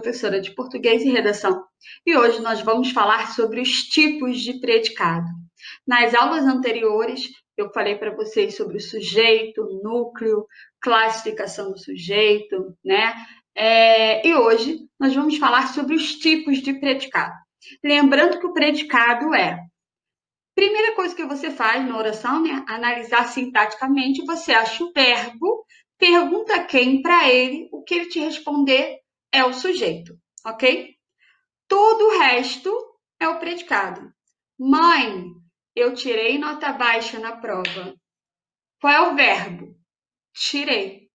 professora de português e redação, e hoje nós vamos falar sobre os tipos de predicado. Nas aulas anteriores, eu falei para vocês sobre o sujeito, núcleo, classificação do sujeito, né? E hoje nós vamos falar sobre os tipos de predicado. Lembrando que o predicado é primeira coisa que você faz na oração, né? Analisar sintaticamente, você acha o verbo, pergunta quem para ele, o que ele te responder é o sujeito, ok? Todo o resto é o predicado. Mãe, eu tirei nota baixa na prova. Qual é o verbo? Tirei.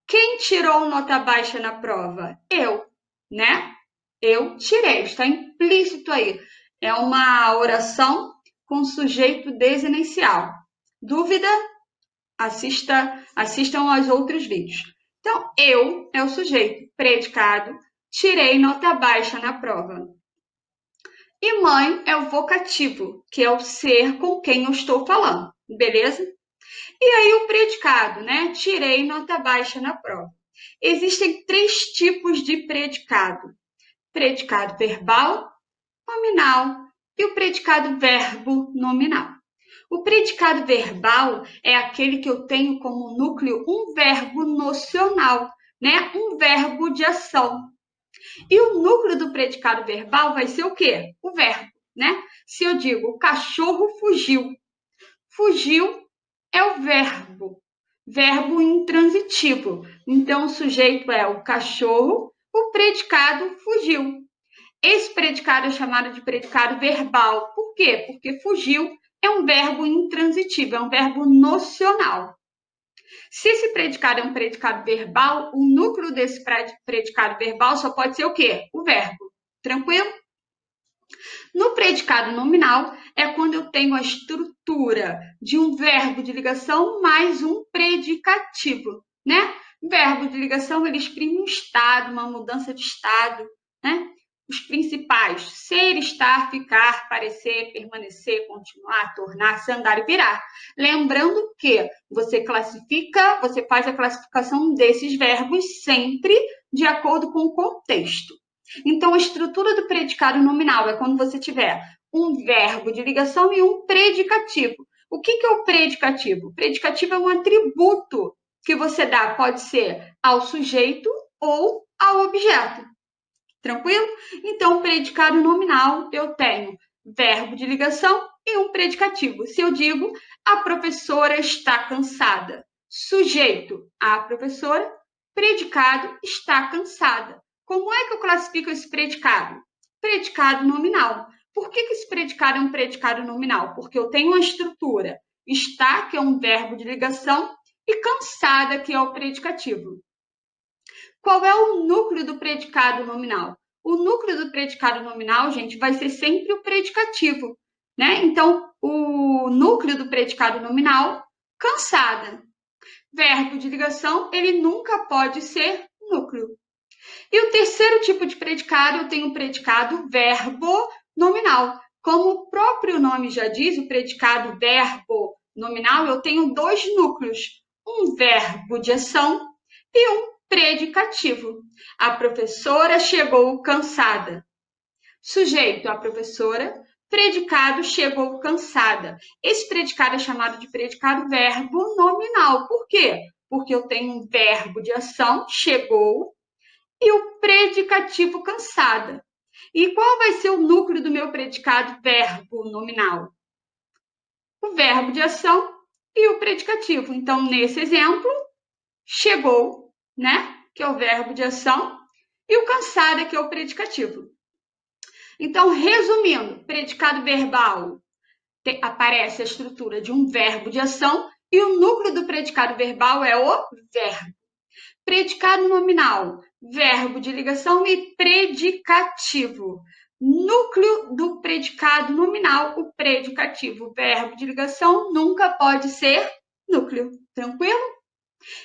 Quem tirou nota baixa na prova? Eu, né? Eu tirei, está implícito aí. É uma oração com sujeito desinicial. Dúvida? Assistam aos outros vídeos. Então, eu é o sujeito, predicado, tirei nota baixa na prova. E mãe é o vocativo, que é o ser com quem eu estou falando, beleza? E aí o predicado, né? Tirei nota baixa na prova. Existem 3 tipos de predicado. Predicado verbal, nominal e o predicado verbo nominal. O predicado verbal é aquele que eu tenho como núcleo um verbo nocional, né? Um verbo de ação. E o núcleo do predicado verbal vai ser o quê? O verbo, né? Se eu digo o cachorro fugiu, fugiu é o verbo intransitivo. Então, o sujeito é o cachorro, o predicado fugiu. Esse predicado é chamado de predicado verbal. Por quê? Porque fugiu é um verbo intransitivo, é um verbo nocional. Se esse predicado é um predicado verbal, o núcleo desse predicado verbal só pode ser o quê? O verbo. Tranquilo? No predicado nominal, é quando eu tenho a estrutura de um verbo de ligação mais um predicativo, né? Verbo de ligação, ele exprime um estado, uma mudança de estado, né? Os principais, ser, estar, ficar, parecer, permanecer, continuar, tornar-se, andar e virar. Lembrando que você faz a classificação desses verbos sempre de acordo com o contexto. Então, a estrutura do predicado nominal é quando você tiver um verbo de ligação e um predicativo. O que é o predicativo? O predicativo é um atributo que você dá, pode ser ao sujeito ou ao objeto. Tranquilo? Então, predicado nominal, eu tenho verbo de ligação e um predicativo. Se eu digo, a professora está cansada. Sujeito, a professora. Predicado, está cansada. Como é que eu classifico esse predicado? Predicado nominal. Por que esse predicado é um predicado nominal? Porque eu tenho uma estrutura. Está, que é um verbo de ligação, e cansada, que é o predicativo. Qual é o núcleo do predicado nominal? O núcleo do predicado nominal, gente, vai ser sempre o predicativo, né? Então, o núcleo do predicado nominal, cansada. Verbo de ligação, ele nunca pode ser núcleo. E o terceiro tipo de predicado, eu tenho o predicado verbo nominal. Como o próprio nome já diz, o predicado verbo nominal, eu tenho 2 núcleos. Um verbo de ação e um predicativo. A professora chegou cansada. Sujeito, a professora. Predicado, chegou cansada. Esse predicado é chamado de predicado verbo nominal. Por quê? Porque eu tenho um verbo de ação, chegou, e o predicativo cansada. E qual vai ser o núcleo do meu predicado verbo nominal? O verbo de ação e o predicativo. Então, nesse exemplo, chegou, né? Que é o verbo de ação, e o cansada, que é o predicativo. Então, resumindo, predicado verbal aparece a estrutura de um verbo de ação e o núcleo do predicado verbal é o verbo. Predicado nominal, verbo de ligação e predicativo. Núcleo do predicado nominal, o predicativo. Verbo de ligação nunca pode ser núcleo. Tranquilo?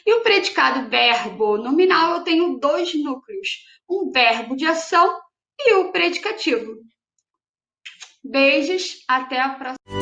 E o predicado verbo nominal, eu tenho 2 núcleos. Um verbo de ação e o predicativo. Beijos, até a próxima.